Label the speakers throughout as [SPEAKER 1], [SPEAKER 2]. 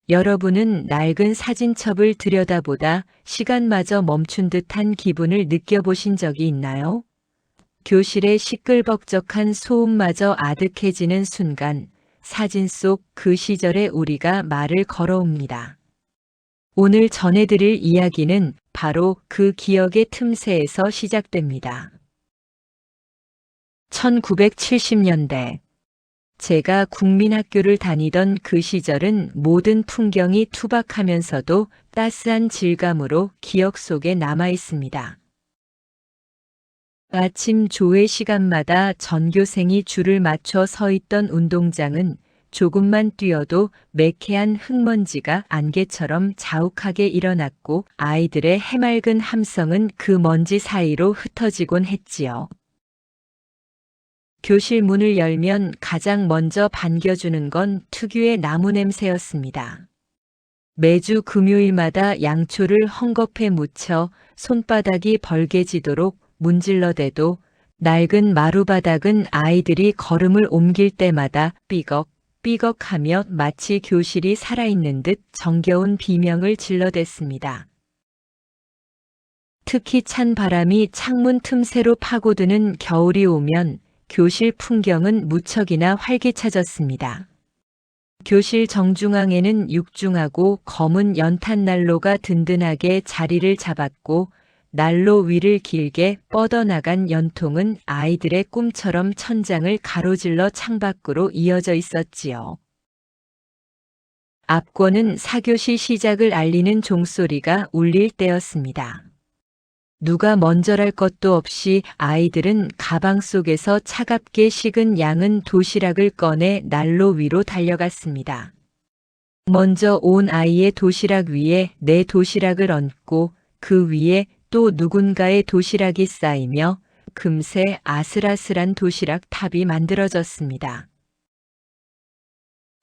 [SPEAKER 1] 여러분은 낡은 사진첩을 들여다보다 시간마저 멈춘 듯한 기분을 느껴보신 적이 있나요? 교실의 시끌벅적한 소음마저 아득해지는 순간 사진 속 그 시절의 우리가 말을 걸어옵니다. 오늘 전해드릴 이야기는 바로 그 기억의 틈새에서 시작됩니다. 1970년대 제가 국민학교를 다니던 그 시절은 모든 풍경이 투박하면서도 따스한 질감으로 기억 속에 남아 있습니다. 아침 조회 시간마다 전교생이 줄을 맞춰 서 있던 운동장은 조금만 뛰어도 매캐한 흙먼지가 안개처럼 자욱하게 일어났고 아이들의 해맑은 함성은 그 먼지 사이로 흩어지곤 했지요. 교실 문을 열면 가장 먼저 반겨주는 건 특유의 나무 냄새였습니다. 매주 금요일마다 양초를 헝겊에 묻혀 손바닥이 벌개지도록 문질러대도 낡은 마루바닥은 아이들이 걸음을 옮길 때마다 삐걱삐걱하며 마치 교실이 살아있는 듯 정겨운 비명을 질러댔습니다. 특히 찬 바람이 창문 틈새로 파고드는 겨울이 오면 교실 풍경은 무척이나 활기차졌습니다. 교실 정중앙에는 육중하고 검은 연탄 난로가 든든하게 자리를 잡았고 난로 위를 길게 뻗어나간 연통은 아이들의 꿈처럼 천장을 가로질러 창밖으로 이어져 있었지요. 앞권은 사교시 시작을 알리는 종소리가 울릴 때였습니다. 누가 먼저랄 것도 없이 아이들은 가방 속에서 차갑게 식은 양은 도시락을 꺼내 난로 위로 달려갔습니다. 먼저 온 아이의 도시락 위에 내 도시락을 얹고 그 위에 또 누군가의 도시락이 쌓이며 금세 아슬아슬한 도시락 탑이 만들어졌습니다.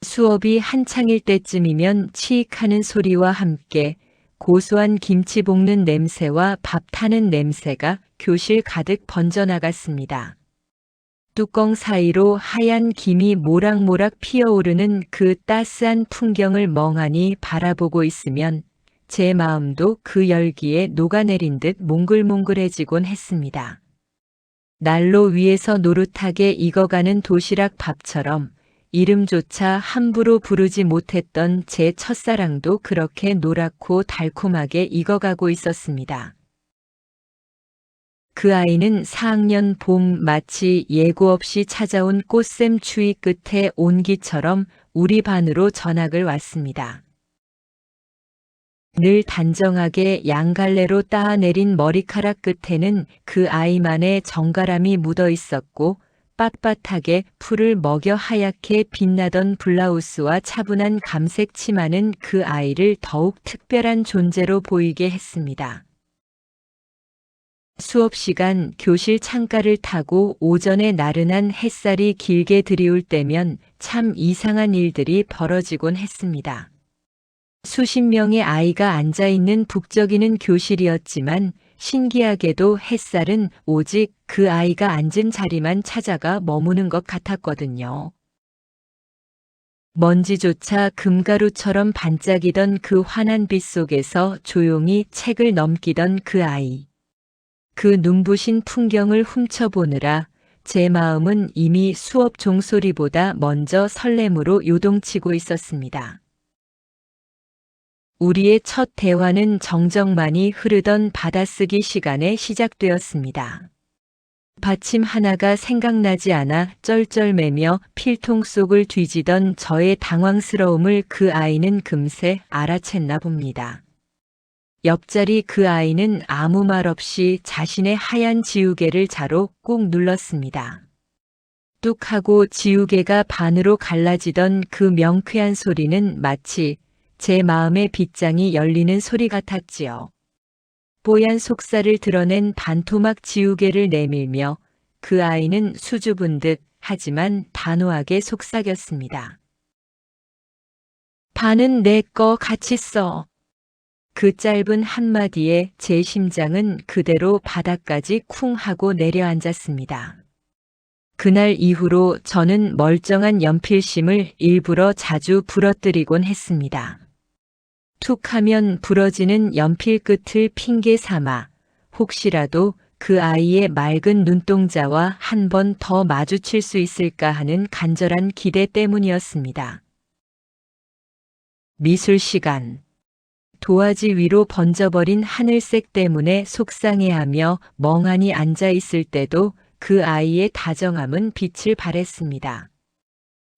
[SPEAKER 1] 수업이 한창일 때쯤이면 치익하는 소리와 함께 고소한 김치 볶는 냄새와 밥 타는 냄새가 교실 가득 번져나갔습니다. 뚜껑 사이로 하얀 김이 모락모락 피어오르는 그 따스한 풍경을 멍하니 바라보고 있으면 제 마음도 그 열기에 녹아내린 듯 몽글몽글해지곤 했습니다. 난로 위에서 노릇하게 익어가는 도시락 밥처럼 이름조차 함부로 부르지 못했던 제 첫사랑도 그렇게 노랗고 달콤하게 익어가고 있었습니다. 그 아이는 4학년 봄 마치 예고 없이 찾아온 꽃샘 추위 끝에 온기처럼 우리 반으로 전학을 왔습니다. 늘 단정하게 양갈래로 따내린 머리카락 끝에는 그 아이만의 정갈함이 묻어 있었고 빳빳하게 풀을 먹여 하얗게 빛나던 블라우스와 차분한 감색 치마는 그 아이를 더욱 특별한 존재로 보이게 했습니다. 수업 시간 교실 창가를 타고 오전에 나른한 햇살이 길게 들이올 때면 참 이상한 일들이 벌어지곤 했습니다. 수십 명의 아이가 앉아있는 북적이는 교실이었지만 신기하게도 햇살은 오직 그 아이가 앉은 자리만 찾아가 머무는 것 같았거든요. 먼지조차 금가루처럼 반짝이던 그 환한 빛 속에서 조용히 책을 넘기던 그 아이. 그 눈부신 풍경을 훔쳐보느라 제 마음은 이미 수업 종소리보다 먼저 설렘으로 요동치고 있었습니다. 우리의 첫 대화는 정적만이 흐르던 받아쓰기 시간에 시작되었습니다. 받침 하나가 생각나지 않아 쩔쩔매며 필통 속을 뒤지던 저의 당황스러움을 그 아이는 금세 알아챘나 봅니다. 옆자리 그 아이는 아무 말 없이 자신의 하얀 지우개를 자로 꾹 눌렀습니다. 뚝 하고 지우개가 반으로 갈라지던 그 명쾌한 소리는 마치 제 마음의 빗장이 열리는 소리 같았지요. 뽀얀 속살을 드러낸 반토막 지우개를 내밀며 그 아이는 수줍은 듯 하지만 단호하게 속삭였습니다. 반은 내 거 같이 써. 그 짧은 한마디에 제 심장은 그대로 바닥까지 쿵 하고 내려앉았습니다. 그날 이후로 저는 멀쩡한 연필심을 일부러 자주 부러뜨리곤 했습니다. 툭 하면 부러지는 연필 끝을 핑계 삼아 혹시라도 그 아이의 맑은 눈동자와 한 번 더 마주칠 수 있을까 하는 간절한 기대 때문이었습니다. 미술 시간. 도화지 위로 번져버린 하늘색 때문에 속상해하며 멍하니 앉아 있을 때도 그 아이의 다정함은 빛을 발했습니다.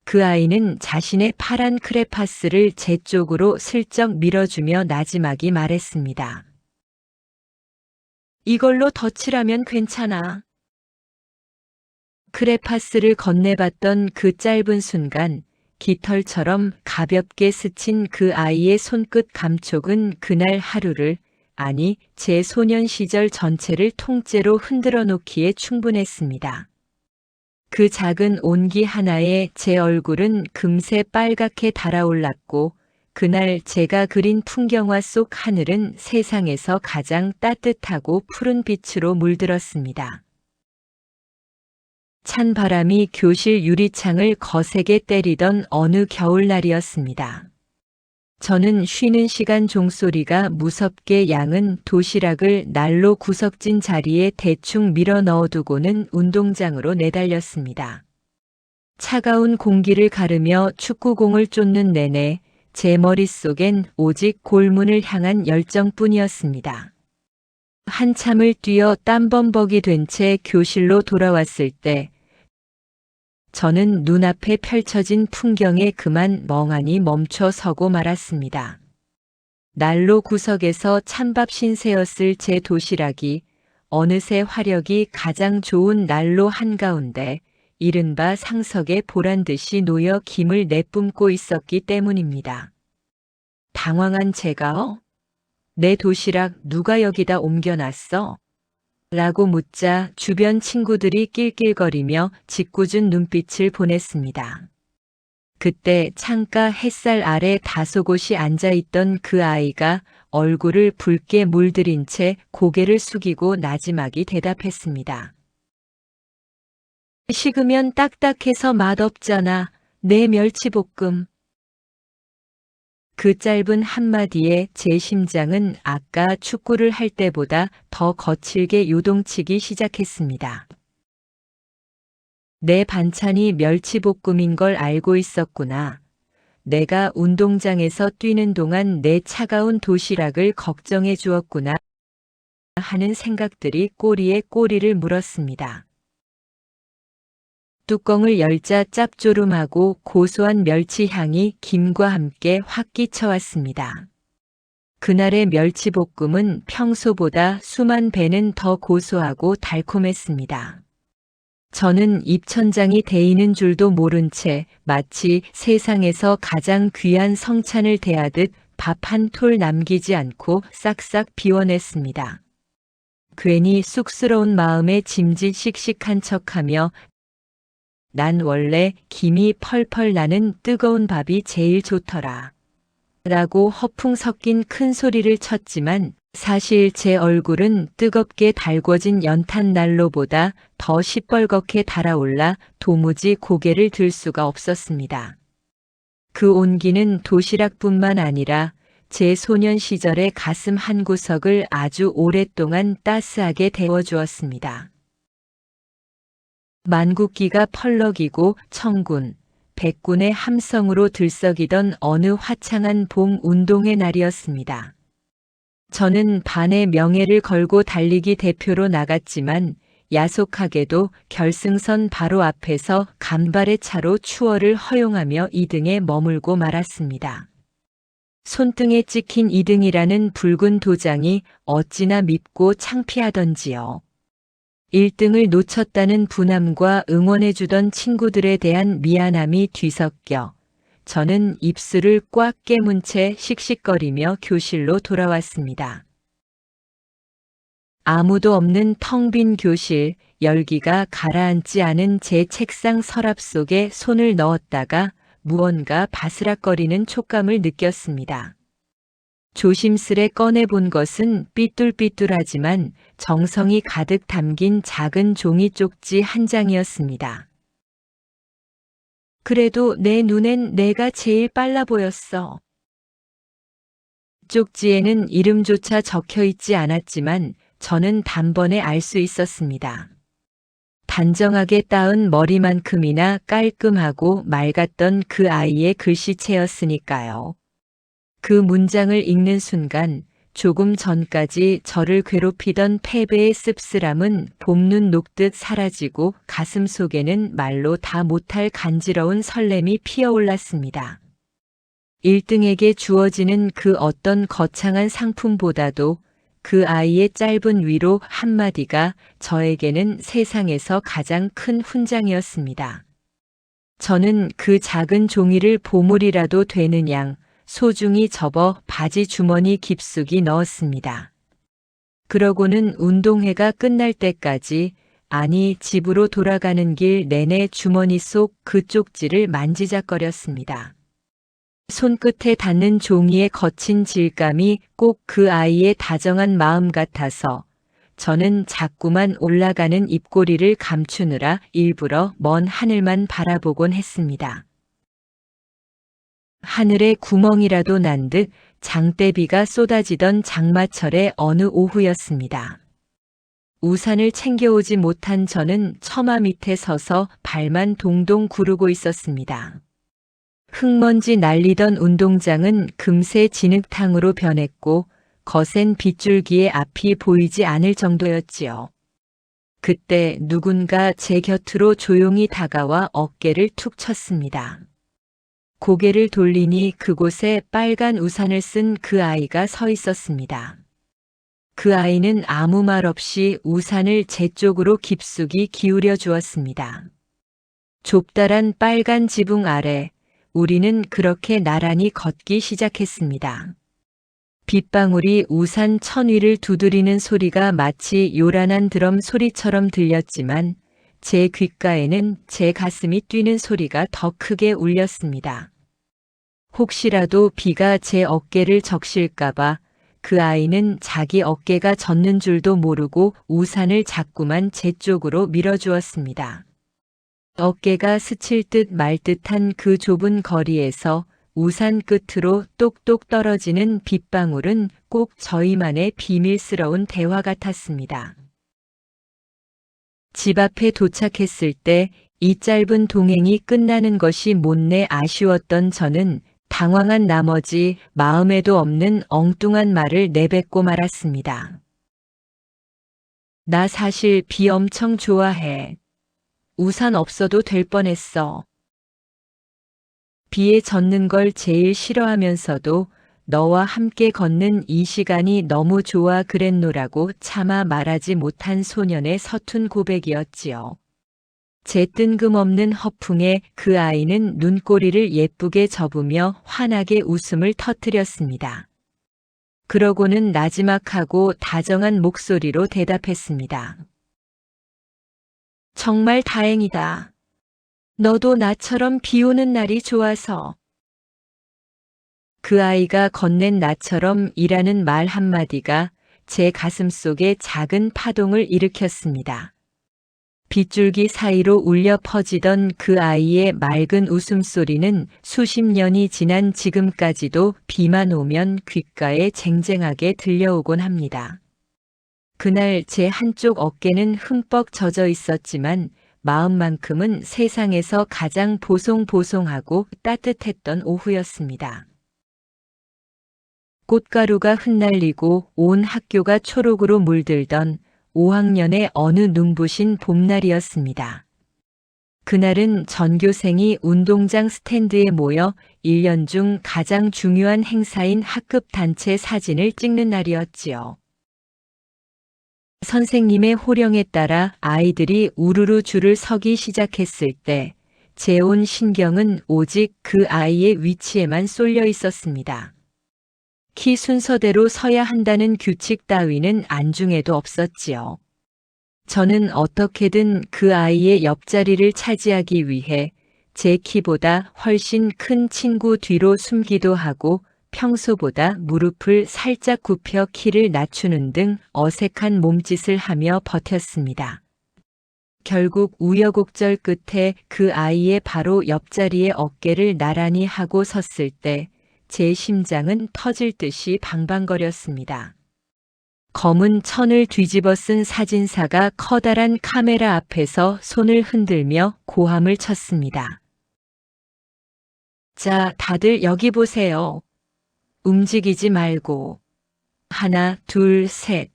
[SPEAKER 1] 그 아이는 자신의 파란 크레파스를 제 쪽으로 슬쩍 밀어주며 나지막이 말했습니다. 이걸로 덧칠하면 괜찮아. 크레파스를 건네봤던 그 짧은 순간 깃털처럼 가볍게 스친 그 아이의 손끝 감촉은 그날 하루를, 아니 제 소년 시절 전체를 통째로 흔들어 놓기에 충분했습니다. 그 작은 온기 하나에 제 얼굴은 금세 빨갛게 달아올랐고 그날 제가 그린 풍경화 속 하늘은 세상에서 가장 따뜻하고 푸른 빛으로 물들었습니다. 찬 바람이 교실 유리창을 거세게 때리던 어느 겨울날이었습니다. 저는 쉬는 시간 종소리가 무섭게 양은 도시락을 난로 구석진 자리에 대충 밀어 넣어두고는 운동장으로 내달렸습니다. 차가운 공기를 가르며 축구공을 쫓는 내내 제 머릿속엔 오직 골문을 향한 열정뿐이었습니다. 한참을 뛰어 땀범벅이 된 채 교실로 돌아왔을 때 저는 눈앞에 펼쳐진 풍경에 그만 멍하니 멈춰 서고 말았습니다. 난로 구석에서 찬밥 신세였을 제 도시락이 어느새 화력이 가장 좋은 난로 한가운데 이른바 상석에 보란듯이 놓여 김을 내뿜고 있었기 때문입니다. 당황한 제가 내 도시락 누가 여기다 옮겨놨어? 라고 묻자 주변 친구들이 낄낄거리며 짓궂은 눈빛을 보냈습니다. 그때 창가 햇살 아래 다소곳이 앉아있던 그 아이가 얼굴을 붉게 물들인 채 고개를 숙이고 나지막이 대답했습니다. 식으면 딱딱해서 맛없잖아. 내 멸치볶음. 그 짧은 한마디에 제 심장은 아까 축구를 할 때보다 더 거칠게 요동치기 시작했습니다. 내 반찬이 멸치볶음인 걸 알고 있었구나. 내가 운동장에서 뛰는 동안 내 차가운 도시락을 걱정해 주었구나 하는 생각들이 꼬리에 꼬리를 물었습니다. 뚜껑을 열자 짭조름하고 고소한 멸치 향이 김과 함께 확 끼쳐왔습니다. 그날의 멸치볶음은 평소보다 수만 배는 더 고소하고 달콤했습니다. 저는 입천장이 데이는 줄도 모른 채 마치 세상에서 가장 귀한 성찬을 대하듯 밥 한 톨 남기지 않고 싹싹 비워냈습니다. 괜히 쑥스러운 마음에 짐짓 씩씩한 척하며 난 원래 김이 펄펄 나는 뜨거운 밥이 제일 좋더라. 라고 허풍 섞인 큰 소리를 쳤지만 사실 제 얼굴은 뜨겁게 달궈진 연탄 난로보다 더 시뻘겋게 달아올라 도무지 고개를 들 수가 없었습니다. 그 온기는 도시락뿐만 아니라 제 소년 시절의 가슴 한구석을 아주 오랫동안 따스하게 데워주었습니다. 만국기가 펄럭이고 청군, 백군의 함성으로 들썩이던 어느 화창한 봄 운동의 날이었습니다. 저는 반의 명예를 걸고 달리기 대표로 나갔지만 야속하게도 결승선 바로 앞에서 간발의 차로 추월을 허용하며 2등에 머물고 말았습니다. 손등에 찍힌 2등이라는 붉은 도장이 어찌나 밉고 창피하던지요. 1등을 놓쳤다는 분함과 응원해주던 친구들에 대한 미안함이 뒤섞여 저는 입술을 꽉 깨문 채 씩씩거리며 교실로 돌아왔습니다. 아무도 없는 텅 빈 교실, 열기가 가라앉지 않은 제 책상 서랍 속에 손을 넣었다가 무언가 바스락거리는 촉감을 느꼈습니다. 조심스레 꺼내본 것은 삐뚤삐뚤하지만 정성이 가득 담긴 작은 종이 쪽지 한 장이었습니다. 그래도 내 눈엔 내가 제일 빨라 보였어. 쪽지에는 이름조차 적혀 있지 않았지만 저는 단번에 알 수 있었습니다. 단정하게 따은 머리만큼이나 깔끔하고 맑았던 그 아이의 글씨체였으니까요. 그 문장을 읽는 순간 조금 전까지 저를 괴롭히던 패배의 씁쓸함은 봄눈 녹듯 사라지고 가슴 속에는 말로 다 못할 간지러운 설렘이 피어올랐습니다. 1등에게 주어지는 그 어떤 거창한 상품보다도 그 아이의 짧은 위로 한마디가 저에게는 세상에서 가장 큰 훈장이었습니다. 저는 그 작은 종이를 보물이라도 되는 양 소중히 접어 바지 주머니 깊숙이 넣었습니다. 그러고는 운동회가 끝날 때까지, 아니 집으로 돌아가는 길 내내 주머니 속 그 쪽지를 만지작거렸습니다. 손끝에 닿는 종이의 거친 질감이 꼭 그 아이의 다정한 마음 같아서 저는 자꾸만 올라가는 입꼬리를 감추느라 일부러 먼 하늘만 바라보곤 했습니다. 하늘에 구멍이라도 난 듯 장대비가 쏟아지던 장마철의 어느 오후였습니다. 우산을 챙겨오지 못한 저는 처마 밑에 서서 발만 동동 구르고 있었습니다. 흙먼지 날리던 운동장은 금세 진흙탕으로 변했고 거센 빗줄기의 앞이 보이지 않을 정도였지요. 그때 누군가 제 곁으로 조용히 다가와 어깨를 툭 쳤습니다. 고개를 돌리니 그곳에 빨간 우산을 쓴 그 아이가 서 있었습니다. 그 아이는 아무 말 없이 우산을 제 쪽으로 깊숙이 기울여 주었습니다. 좁다란 빨간 지붕 아래 우리는 그렇게 나란히 걷기 시작했습니다. 빗방울이 우산 천 위를 두드리는 소리가 마치 요란한 드럼 소리처럼 들렸지만 제 귓가에는 제 가슴이 뛰는 소리가 더 크게 울렸습니다. 혹시라도 비가 제 어깨를 적실까봐 그 아이는 자기 어깨가 젖는 줄도 모르고 우산을 자꾸만 제 쪽으로 밀어주었습니다. 어깨가 스칠 듯 말 듯한 그 좁은 거리에서 우산 끝으로 똑똑 떨어지는 빗방울은 꼭 저희만의 비밀스러운 대화 같았습니다. 집 앞에 도착했을 때 이 짧은 동행이 끝나는 것이 못내 아쉬웠던 저는 당황한 나머지 마음에도 없는 엉뚱한 말을 내뱉고 말았습니다. 나 사실 비 엄청 좋아해. 우산 없어도 될 뻔했어. 비에 젖는 걸 제일 싫어하면서도 너와 함께 걷는 이 시간이 너무 좋아 그랬노라고 차마 말하지 못한 소년의 서툰 고백이었지요. 제 뜬금없는 허풍에 그 아이는 눈꼬리를 예쁘게 접으며 환하게 웃음을 터뜨렸습니다. 그러고는 나지막하고 다정한 목소리로 대답했습니다. 정말 다행이다. 너도 나처럼 비 오는 날이 좋아서. 그 아이가 건넨 나처럼 이라는 말 한마디가 제 가슴 속에 작은 파동을 일으켰습니다. 빗줄기 사이로 울려 퍼지던 그 아이의 맑은 웃음소리는 수십 년이 지난 지금까지도 비만 오면 귓가에 쟁쟁하게 들려오곤 합니다. 그날 제 한쪽 어깨는 흠뻑 젖어 있었지만 마음만큼은 세상에서 가장 보송보송하고 따뜻했던 오후였습니다. 꽃가루가 흩날리고 온 학교가 초록으로 물들던 5학년의 어느 눈부신 봄날이었습니다. 그날은 전교생이 운동장 스탠드에 모여 1년 중 가장 중요한 행사인 학급 단체 사진을 찍는 날이었지요. 선생님의 호령에 따라 아이들이 우르르 줄을 서기 시작했을 때 제 온 신경은 오직 그 아이의 위치에만 쏠려 있었습니다. 키 순서대로 서야 한다는 규칙 따위는 안중에도 없었지요. 저는 어떻게든 그 아이의 옆자리를 차지하기 위해 제 키보다 훨씬 큰 친구 뒤로 숨기도 하고 평소보다 무릎을 살짝 굽혀 키를 낮추는 등 어색한 몸짓을 하며 버텼습니다. 결국 우여곡절 끝에 그 아이의 바로 옆자리에 어깨를 나란히 하고 섰을 때 제 심장은 터질 듯이 방방거렸습니다. 검은 천을 뒤집어 쓴 사진사가 커다란 카메라 앞에서 손을 흔들며 고함을 쳤습니다. 자, 다들 여기 보세요. 움직이지 말고. 하나, 둘, 셋.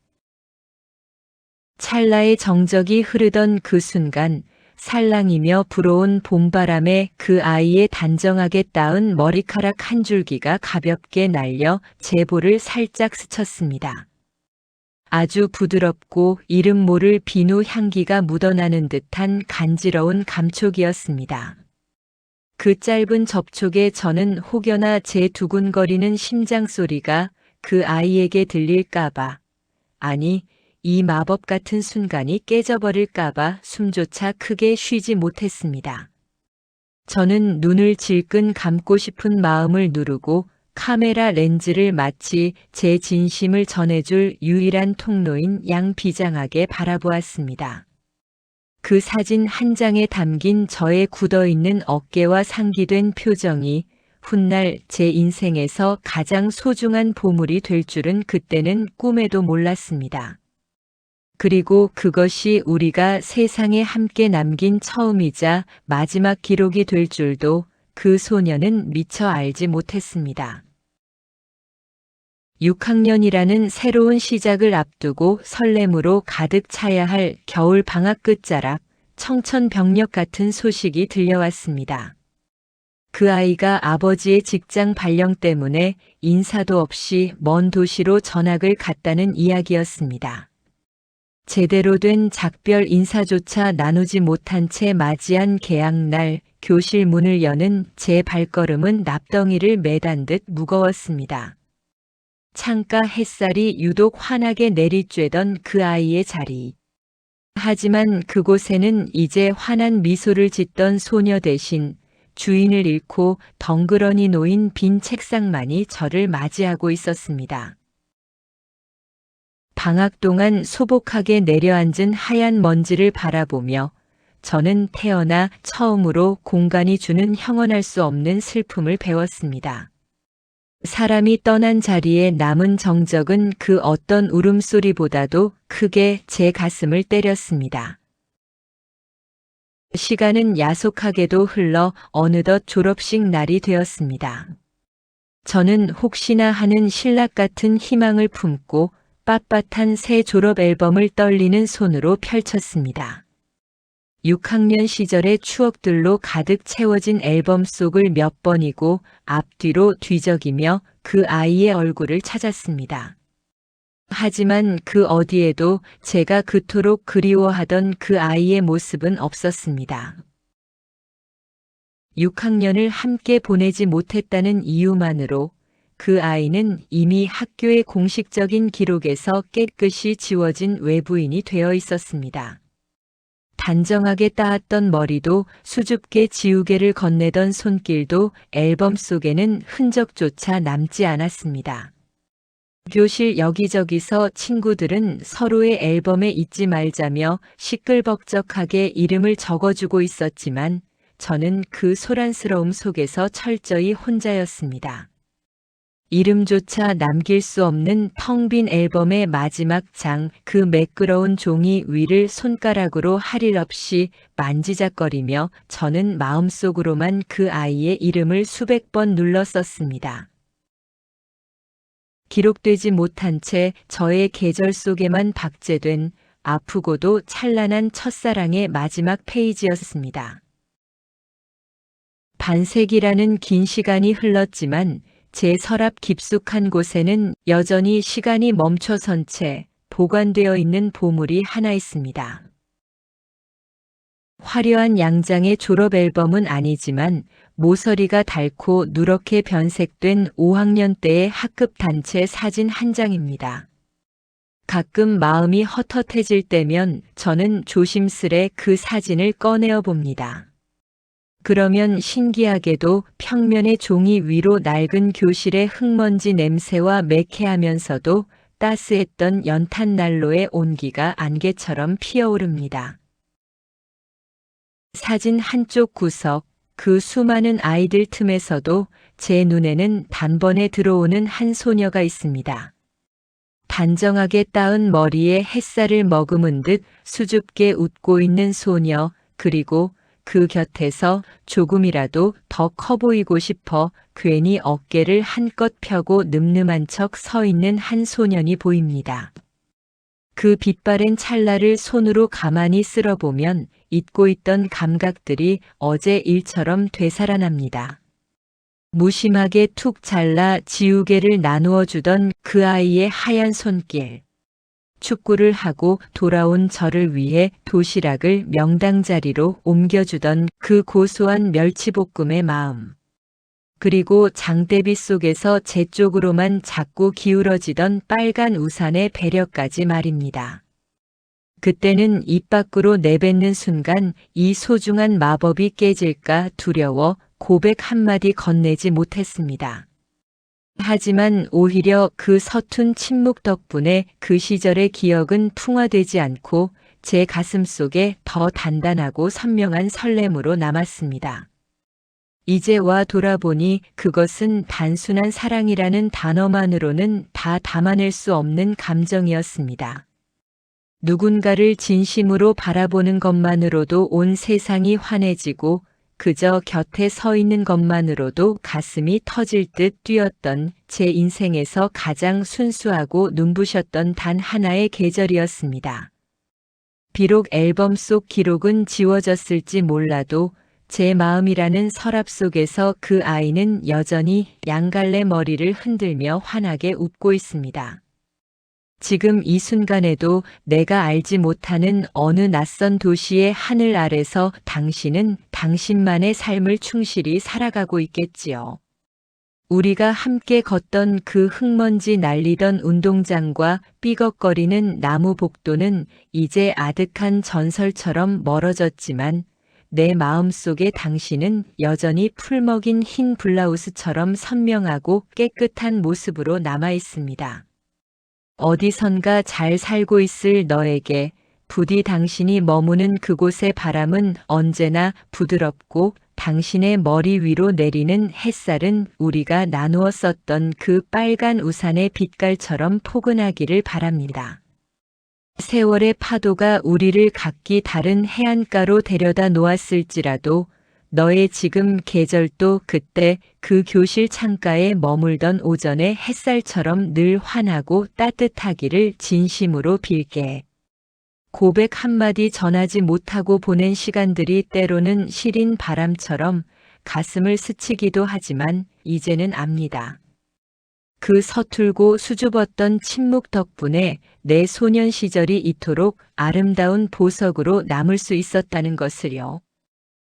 [SPEAKER 1] 찰나의 정적이 흐르던 그 순간 살랑이며 불어온 봄바람에 그 아이의 단정하게 따은 머리카락 한 줄기가 가볍게 날려 제 볼을 살짝 스쳤습니다. 아주 부드럽고 이름 모를 비누 향기가 묻어나는 듯한 간지러운 감촉이었습니다. 그 짧은 접촉에 저는 혹여나 제 두근거리는 심장 소리가 그 아이에게 들릴까봐, 아니, 이 마법 같은 순간이 깨져버릴까봐 숨조차 크게 쉬지 못했습니다. 저는 눈을 질끈 감고 싶은 마음을 누르고 카메라 렌즈를 마치 제 진심을 전해줄 유일한 통로인 양 비장하게 바라보았습니다. 그 사진 한 장에 담긴 저의 굳어있는 어깨와 상기된 표정이 훗날 제 인생에서 가장 소중한 보물이 될 줄은 그때는 꿈에도 몰랐습니다. 그리고 그것이 우리가 세상에 함께 남긴 처음이자 마지막 기록이 될 줄도 그 소녀는 미처 알지 못했습니다. 6학년이라는 새로운 시작을 앞두고 설렘으로 가득 차야 할 겨울 방학 끝자락, 청천벽력 같은 소식이 들려왔습니다. 그 아이가 아버지의 직장 발령 때문에 인사도 없이 먼 도시로 전학을 갔다는 이야기였습니다. 제대로 된 작별 인사조차 나누지 못한 채 맞이한 개학날 교실 문을 여는 제 발걸음은 납덩이를 매단 듯 무거웠습니다. 창가 햇살이 유독 환하게 내리쬐던 그 아이의 자리. 하지만 그곳에는 이제 환한 미소를 짓던 소녀 대신 주인을 잃고 덩그러니 놓인 빈 책상만이 저를 맞이하고 있었습니다. 방학 동안 소복하게 내려앉은 하얀 먼지를 바라보며 저는 태어나 처음으로 공간이 주는 형언할 수 없는 슬픔을 배웠습니다. 사람이 떠난 자리에 남은 정적은 그 어떤 울음소리보다도 크게 제 가슴을 때렸습니다. 시간은 야속하게도 흘러 어느덧 졸업식 날이 되었습니다. 저는 혹시나 하는 신락 같은 희망을 품고 빳빳한 새 졸업 앨범을 떨리는 손으로 펼쳤습니다. 6학년 시절의 추억들로 가득 채워진 앨범 속을 몇 번이고 앞뒤로 뒤적이며 그 아이의 얼굴을 찾았습니다. 하지만 그 어디에도 제가 그토록 그리워하던 그 아이의 모습은 없었습니다. 6학년을 함께 보내지 못했다는 이유만으로 그 아이는 이미 학교의 공식적인 기록에서 깨끗이 지워진 외부인이 되어 있었습니다. 단정하게 따았던 머리도 수줍게 지우개를 건네던 손길도 앨범 속에는 흔적조차 남지 않았습니다. 교실 여기저기서 친구들은 서로의 앨범에 잊지 말자며 시끌벅적하게 이름을 적어주고 있었지만 저는 그 소란스러움 속에서 철저히 혼자였습니다. 이름조차 남길 수 없는 텅 빈 앨범의 마지막 장, 그 매끄러운 종이 위를 손가락으로 할 일 없이 만지작거리며 저는 마음속으로만 그 아이의 이름을 수백 번 눌러 썼습니다. 기록되지 못한 채 저의 계절 속에만 박제된 아프고도 찬란한 첫사랑의 마지막 페이지였습니다. 반세기라는 긴 시간이 흘렀지만 제 서랍 깊숙한 곳에는 여전히 시간이 멈춰선 채 보관되어 있는 보물이 하나 있습니다. 화려한 양장의 졸업 앨범은 아니지만 모서리가 닳고 누렇게 변색된 5학년 때의 학급 단체 사진 한 장입니다. 가끔 마음이 헛헛해질 때면 저는 조심스레 그 사진을 꺼내어 봅니다. 그러면 신기하게도 평면의 종이 위로 낡은 교실의 흙먼지 냄새와 매캐하면서도 따스했던 연탄난로의 온기가 안개처럼 피어오릅니다. 사진 한쪽 구석, 그 수많은 아이들 틈에서도 제 눈에는 단번에 들어오는 한 소녀가 있습니다. 단정하게 따은 머리에 햇살을 머금은 듯 수줍게 웃고 있는 소녀, 그리고 그 곁에서 조금이라도 더 커 보이고 싶어 괜히 어깨를 한껏 펴고 늠름한 척 서 있는 한 소년이 보입니다. 그 빛바랜 찰나를 손으로 가만히 쓸어보면 잊고 있던 감각들이 어제 일처럼 되살아납니다. 무심하게 툭 잘라 지우개를 나누어 주던 그 아이의 하얀 손길. 축구를 하고 돌아온 저를 위해 도시락을 명당 자리로 옮겨주던 그 고소한 멸치볶음의 마음. 그리고 장대비 속에서 제 쪽으로만 자꾸 기울어지던 빨간 우산의 배려까지 말입니다. 그때는 입 밖으로 내뱉는 순간 이 소중한 마법이 깨질까 두려워 고백 한마디 건네지 못했습니다. 하지만 오히려 그 서툰 침묵 덕분에 그 시절의 기억은 풍화되지 않고 제 가슴 속에 더 단단하고 선명한 설렘으로 남았습니다. 이제 와 돌아보니 그것은 단순한 사랑이라는 단어만으로는 다 담아낼 수 없는 감정이었습니다. 누군가를 진심으로 바라보는 것만으로도 온 세상이 환해지고 그저 곁에 서 있는 것만으로도 가슴이 터질 듯 뛰었던 제 인생에서 가장 순수하고 눈부셨던 단 하나의 계절이었습니다. 비록 앨범 속 기록은 지워졌을지 몰라도 제 마음이라는 서랍 속에서 그 아이는 여전히 양갈래 머리를 흔들며 환하게 웃고 있습니다. 지금 이 순간에도 내가 알지 못하는 어느 낯선 도시의 하늘 아래서 당신은 당신만의 삶을 충실히 살아가고 있겠지요. 우리가 함께 걷던 그 흙먼지 날리던 운동장과 삐걱거리는 나무 복도는 이제 아득한 전설처럼 멀어졌지만 내 마음속에 당신은 여전히 풀먹인 흰 블라우스처럼 선명하고 깨끗한 모습으로 남아 있습니다. 어디선가 잘 살고 있을 너에게 부디 당신이 머무는 그곳의 바람은 언제나 부드럽고 당신의 머리 위로 내리는 햇살은 우리가 나누어 썼던 그 빨간 우산의 빛깔처럼 포근하기를 바랍니다. 세월의 파도가 우리를 각기 다른 해안가로 데려다 놓았을지라도 너의 지금 계절도 그때 그 교실 창가에 머물던 오전의 햇살처럼 늘 환하고 따뜻하기를 진심으로 빌게. 고백 한마디 전하지 못하고 보낸 시간들이 때로는 시린 바람처럼 가슴을 스치기도 하지만 이제는 압니다. 그 서툴고 수줍었던 침묵 덕분에 내 소년 시절이 이토록 아름다운 보석으로 남을 수 있었다는 것을요.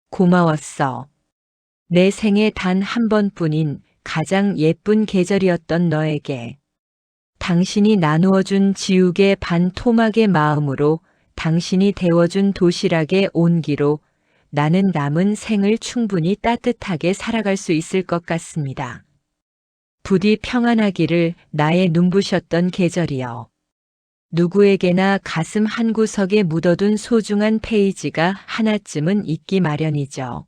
[SPEAKER 1] 고마웠어. 내 생에 단 한 번뿐인 가장 예쁜 계절이었던 너에게. 당신이 나누어준 지우개 반 토막의 마음으로, 당신이 데워준 도시락의 온기로 나는 남은 생을 충분히 따뜻하게 살아갈 수 있을 것 같습니다. 부디 평안하기를 나의 눈부셨던 계절이여. 누구에게나 가슴 한구석에 묻어둔 소중한 페이지가 하나쯤은 있기 마련이죠.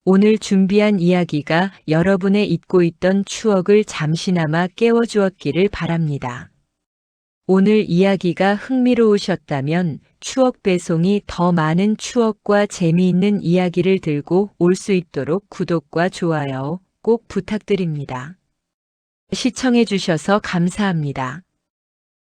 [SPEAKER 1] 오늘 준비한 이야기가 여러분의 잊고 있던 추억을 잠시나마 깨워주었기를 바랍니다. 오늘 이야기가 흥미로우셨다면 추억 배송이 더 많은 추억과 재미있는 이야기를 들고 올 수 있도록 구독과 좋아요 꼭 부탁드립니다. 시청해 주셔서 감사합니다.